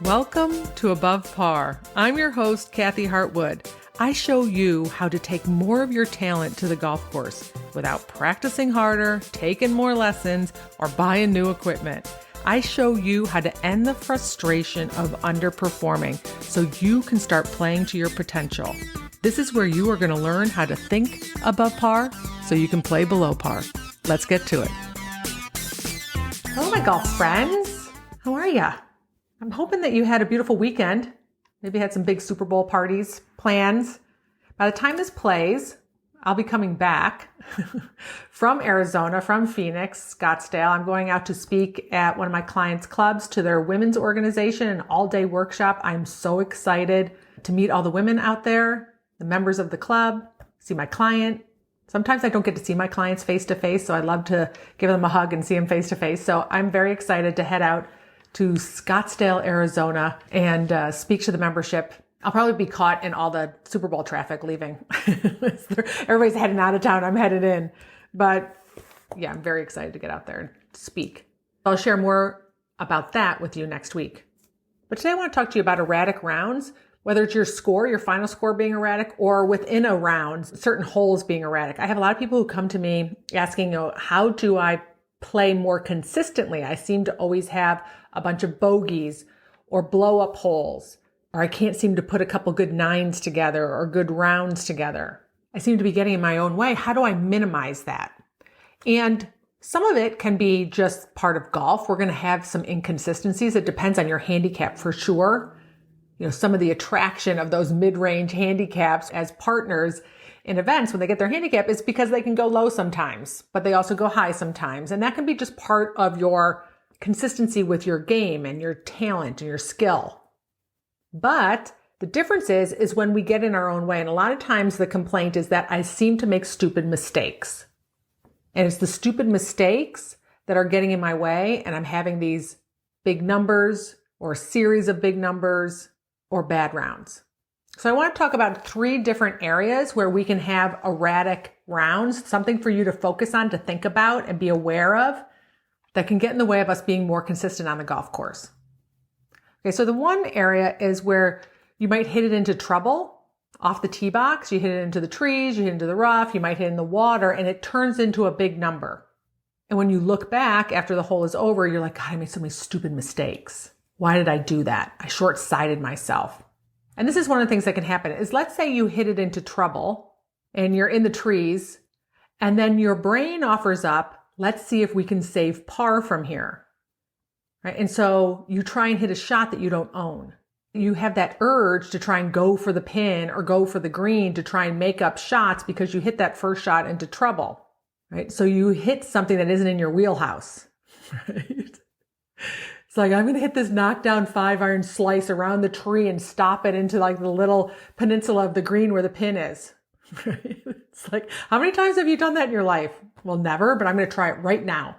Welcome to Above Par. I'm your host, Kathy Hartwood. I show you how to take more of your talent to the golf course without practicing harder, taking more lessons, or buying new equipment. I show you how to end the frustration of underperforming so you can start playing to your potential. This is where you are going to learn how to think above par so you can play below par. Let's get to it. Hello, my golf friends. How are ya? I'm hoping that you had a beautiful weekend. Maybe had some big Super Bowl parties, plans. By the time this plays, I'll be coming back from Arizona, from Phoenix, Scottsdale. I'm going out to speak at one of my clients' clubs to their women's organization, an all-day workshop. I'm so excited to meet all the women out there, the members of the club, see my client. Sometimes I don't get to see my clients face to face, so I'd love to give them a hug and see them face to face. So I'm very excited to head out to Scottsdale, Arizona, and speak to the membership. I'll probably be caught in all the Super Bowl traffic leaving. Everybody's heading out of town. I'm headed in. But yeah, I'm very excited to get out there and speak. I'll share more about that with you next week. But today I want to talk to you about erratic rounds, whether it's your score, your final score being erratic, or within a round, certain holes being erratic. I have a lot of people who come to me asking, how do I play more consistently? I seem to always have a bunch of bogeys or blow up holes, or I can't seem to put a couple good nines together or good rounds together. I seem to be getting in my own way. How do I minimize that? And some of it can be just part of golf. We're going to have some inconsistencies. It depends on your handicap for sure. Some of the attraction of those mid-range handicaps as partners in events when they get their handicap is because they can go low sometimes, but they also go high sometimes. And that can be just part of your consistency with your game and your talent and your skill. But the difference is when we get in our own way. And a lot of times the complaint is that I seem to make stupid mistakes. And it's the stupid mistakes that are getting in my way. And I'm having these big numbers or a series of big numbers or bad rounds. So I want to talk about 3 different areas where we can have erratic rounds, something for you to focus on, to think about and be aware of that can get in the way of us being more consistent on the golf course. Okay, so the one area is where you might hit it into trouble off the tee box. You hit it into the trees, you hit it into the rough, you might hit it in the water, and it turns into a big number. And when you look back after the hole is over, you're like, God, I made so many stupid mistakes. Why did I do that? I short-sighted myself. And this is one of the things that can happen is, let's say you hit it into trouble and you're in the trees, and then your brain offers up, let's see if we can save par from here. Right? And so you try and hit a shot that you don't own. You have that urge to try and go for the pin or go for the green to try and make up shots because you hit that first shot into trouble. Right? So you hit something that isn't in your wheelhouse. Right? It's like, I'm going to hit this knockdown 5-iron slice around the tree and stop it into like the little peninsula of the green where the pin is. Right? It's like, how many times have you done that in your life? Well, never, but I'm going to try it right now.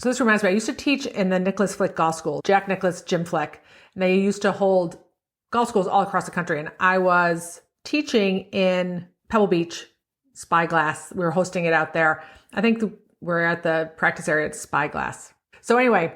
So this reminds me, I used to teach in the Nicholas Flick Golf School, Jack Nicklaus, Jim Flick, and they used to hold golf schools all across the country. And I was teaching in Pebble Beach, Spyglass. We were hosting it out there. I think we're at the practice area at Spyglass. So anyway,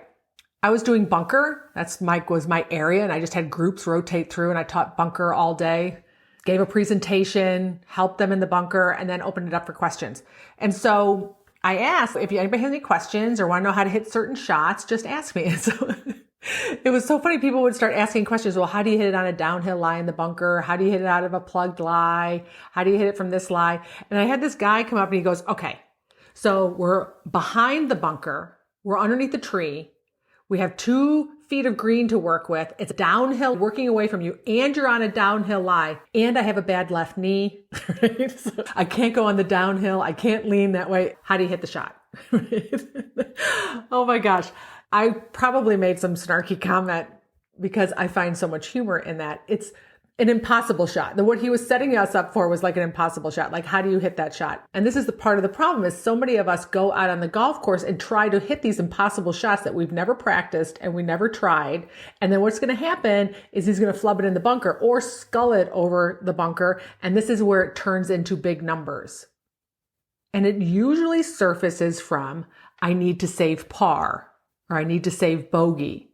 I was doing bunker. Was my area. And I just had groups rotate through, and I taught bunker all day, gave a presentation, helped them in the bunker, and then opened it up for questions. And so I asked, if anybody has any questions or want to know how to hit certain shots, just ask me. And so it was so funny. People would start asking questions. Well, how do you hit it on a downhill lie in the bunker? How do you hit it out of a plugged lie? How do you hit it from this lie? And I had this guy come up and he goes, okay, so we're behind the bunker. We're underneath the tree. We have 2 feet of green to work with. It's downhill working away from you, and you're on a downhill lie. And I have a bad left knee. Right? So I can't go on the downhill. I can't lean that way. How do you hit the shot? Right? Oh my gosh. I probably made some snarky comment because I find so much humor in that. It's an impossible shot. What he was setting us up for was like an impossible shot. Like, how do you hit that shot? And this is the part of the problem is so many of us go out on the golf course and try to hit these impossible shots that we've never practiced and we never tried. And then what's going to happen is he's going to flub it in the bunker or scull it over the bunker. And this is where it turns into big numbers. And it usually surfaces from, I need to save par or I need to save bogey.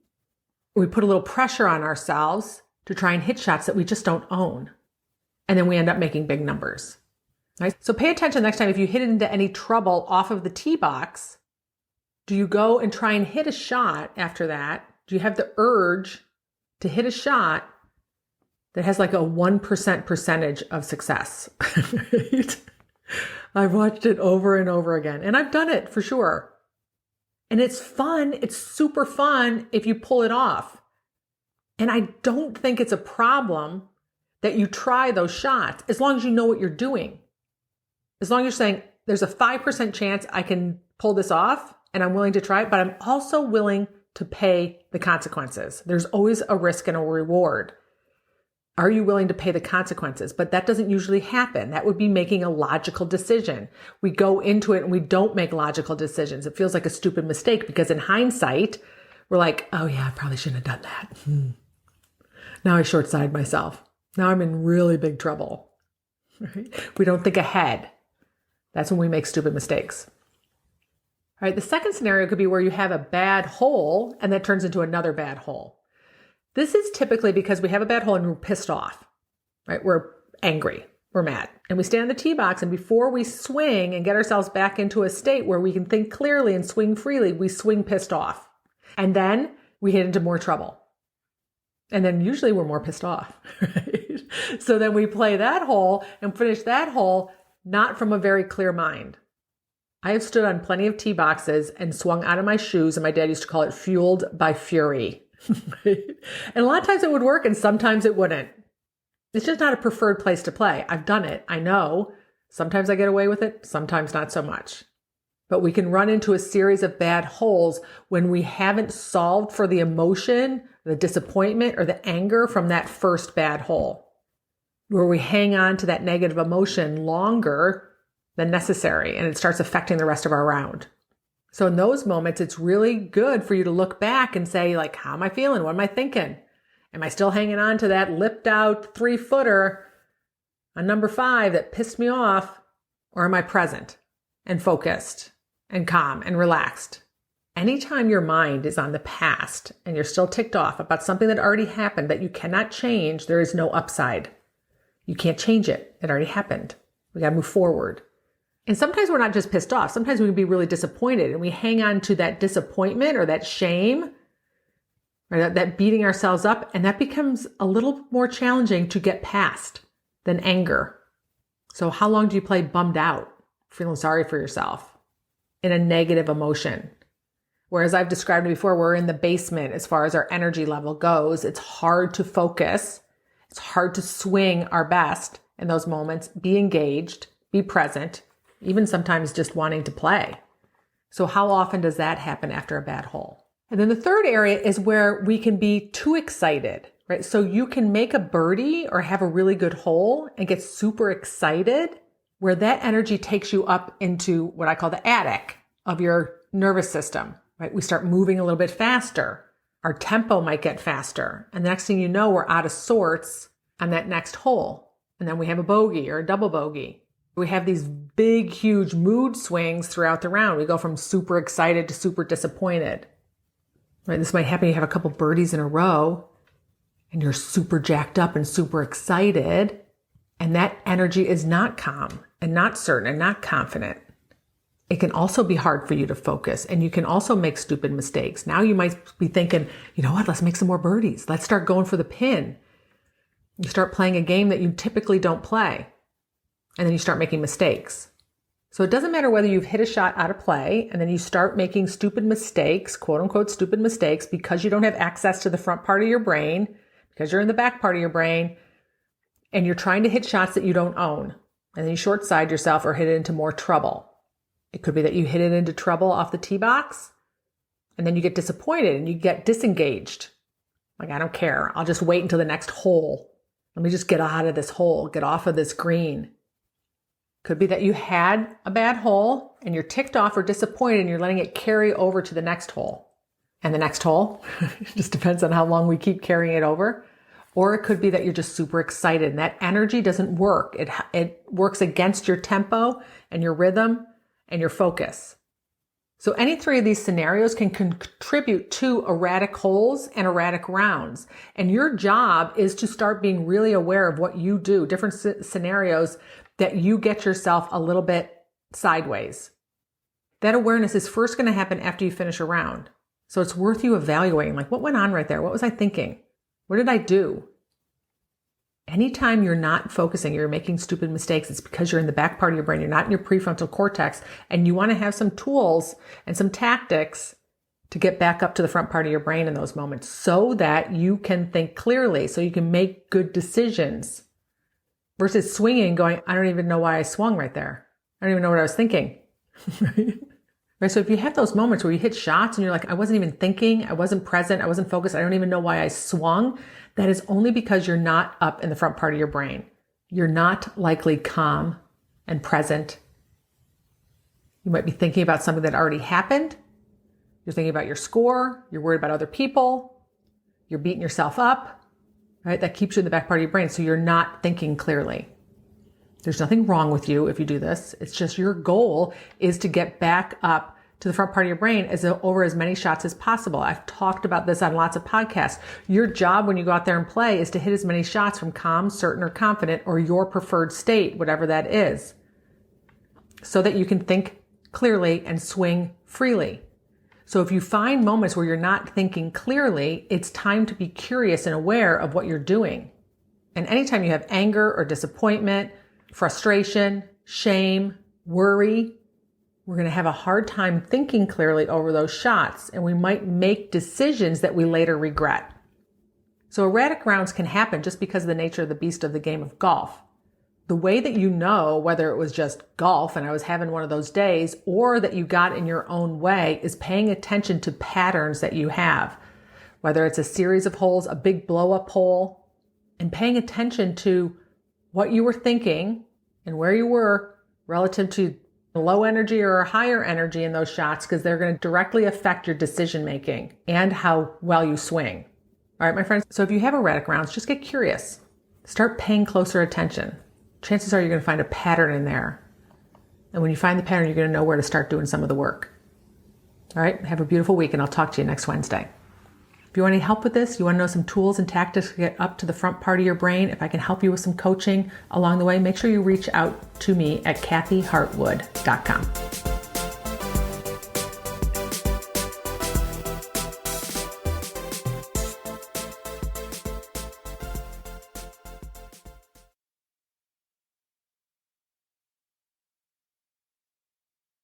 We put a little pressure on ourselves to try and hit shots that we just don't own. And then we end up making big numbers. Right? So pay attention next time if you hit it into any trouble off of the tee box. Do you go and try and hit a shot after that? Do you have the urge to hit a shot that has like a 1% percentage of success? Right? I've watched it over and over again, and I've done it for sure. And it's fun. It's super fun if you pull it off. And I don't think it's a problem that you try those shots as long as you know what you're doing. As long as you're saying, there's a 5% chance I can pull this off and I'm willing to try it, but I'm also willing to pay the consequences. There's always a risk and a reward. Are you willing to pay the consequences? But that doesn't usually happen. That would be making a logical decision. We go into it and we don't make logical decisions. It feels like a stupid mistake because in hindsight, we're like, oh yeah, I probably shouldn't have done that. Now I short-sighted myself. Now I'm in really big trouble. Right? We don't think ahead. That's when we make stupid mistakes. All right, the second scenario could be where you have a bad hole and that turns into another bad hole. This is typically because we have a bad hole and we're pissed off, right? We're angry, we're mad. And we stand in the tee box, and before we swing and get ourselves back into a state where we can think clearly and swing freely, we swing pissed off. And then we hit into more trouble. And then usually we're more pissed off, right? So then we play that hole and finish that hole not from a very clear mind. I have stood on plenty of tee boxes and swung out of my shoes, and my dad used to call it fueled by fury. And a lot of times it would work and sometimes it wouldn't. It's just not a preferred place to play. I've done it. I know. Sometimes I get away with it. Sometimes not so much. But we can run into a series of bad holes when we haven't solved for the emotion, the disappointment, or the anger from that first bad hole, where we hang on to that negative emotion longer than necessary, and it starts affecting the rest of our round. So in those moments, it's really good for you to look back and say, like, how am I feeling? What am I thinking? Am I still hanging on to that lipped out 3-footer on number 5 that pissed me off? Or am I present and focused and calm and relaxed? Anytime your mind is on the past and you're still ticked off about something that already happened that you cannot change, there is no upside. You can't change it. It already happened. We got to move forward. And sometimes we're not just pissed off. Sometimes we can be really disappointed and we hang on to that disappointment or that shame or that beating ourselves up. And that becomes a little more challenging to get past than anger. So how long do you play bummed out, feeling sorry for yourself in a negative emotion? Whereas I've described it before, we're in the basement as far as our energy level goes. It's hard to focus. It's hard to swing our best in those moments, be engaged, be present, even sometimes just wanting to play. So how often does that happen after a bad hole? And then the third area is where we can be too excited, right? So you can make a birdie or have a really good hole and get super excited, where that energy takes you up into what I call the attic of your nervous system, right? We start moving a little bit faster. Our tempo might get faster. And the next thing you know, we're out of sorts on that next hole. And then we have a bogey or a double bogey. We have these big, huge mood swings throughout the round. We go from super excited to super disappointed. Right? This might happen. You have a couple birdies in a row and you're super jacked up and super excited. And that energy is not calm and not certain and not confident. It can also be hard for you to focus, and you can also make stupid mistakes. Now you might be thinking, you know what, let's make some more birdies. Let's start going for the pin. You start playing a game that you typically don't play. And then you start making mistakes. So it doesn't matter whether you've hit a shot out of play and then you start making stupid mistakes, quote unquote, stupid mistakes, because you don't have access to the front part of your brain, because you're in the back part of your brain, and you're trying to hit shots that you don't own. And then you short side yourself or hit it into more trouble. It could be that you hit it into trouble off the tee box and then you get disappointed and you get disengaged. Like, I don't care. I'll just wait until the next hole. Let me just get out of this hole, get off of this green. Could be that you had a bad hole and you're ticked off or disappointed and you're letting it carry over to the next hole. And the next hole, it just depends on how long we keep carrying it over. Or it could be that you're just super excited and that energy doesn't work. It works against your tempo and your rhythm and your focus. So any three of these scenarios can contribute to erratic holes and erratic rounds. And your job is to start being really aware of what you do, different scenarios that you get yourself a little bit sideways. That awareness is first going to happen after you finish a round. So it's worth you evaluating, like, what went on right there? What was I thinking? What did I do? Anytime you're not focusing, you're making stupid mistakes, it's because you're in the back part of your brain. You're not in your prefrontal cortex, and you want to have some tools and some tactics to get back up to the front part of your brain in those moments so that you can think clearly, so you can make good decisions versus swinging and going, I don't even know why I swung right there. I don't even know what I was thinking. Right? So if you have those moments where you hit shots and you're like, I wasn't even thinking, I wasn't present, I wasn't focused, I don't even know why I swung, that is only because you're not up in the front part of your brain. You're not likely calm and present. You might be thinking about something that already happened. You're thinking about your score. You're worried about other people. You're beating yourself up, right? That keeps you in the back part of your brain. So you're not thinking clearly. There's nothing wrong with you if you do this. It's just your goal is to get back up to the front part of your brain over as many shots as possible. I've talked about this on lots of podcasts. Your job when you go out there and play is to hit as many shots from calm, certain, or confident, or your preferred state, whatever that is, so that you can think clearly and swing freely. So if you find moments where you're not thinking clearly, it's time to be curious and aware of what you're doing. And anytime you have anger or disappointment, frustration, shame, worry, we're going to have a hard time thinking clearly over those shots, and we might make decisions that we later regret. So erratic rounds can happen just because of the nature of the beast of the game of golf. The way that you know whether it was just golf and I was having one of those days or that you got in your own way is paying attention to patterns that you have, whether it's a series of holes, a big blow-up hole, and paying attention to what you were thinking and where you were relative to low energy or higher energy in those shots, because they're going to directly affect your decision making and how well you swing. All right, my friends. So if you have erratic rounds, just get curious. Start paying closer attention. Chances are you're going to find a pattern in there. And when you find the pattern, you're going to know where to start doing some of the work. All right, have a beautiful week, and I'll talk to you next Wednesday. If you want any help with this, you want to know some tools and tactics to get up to the front part of your brain, if I can help you with some coaching along the way, make sure you reach out to me at kathyhartwood.com.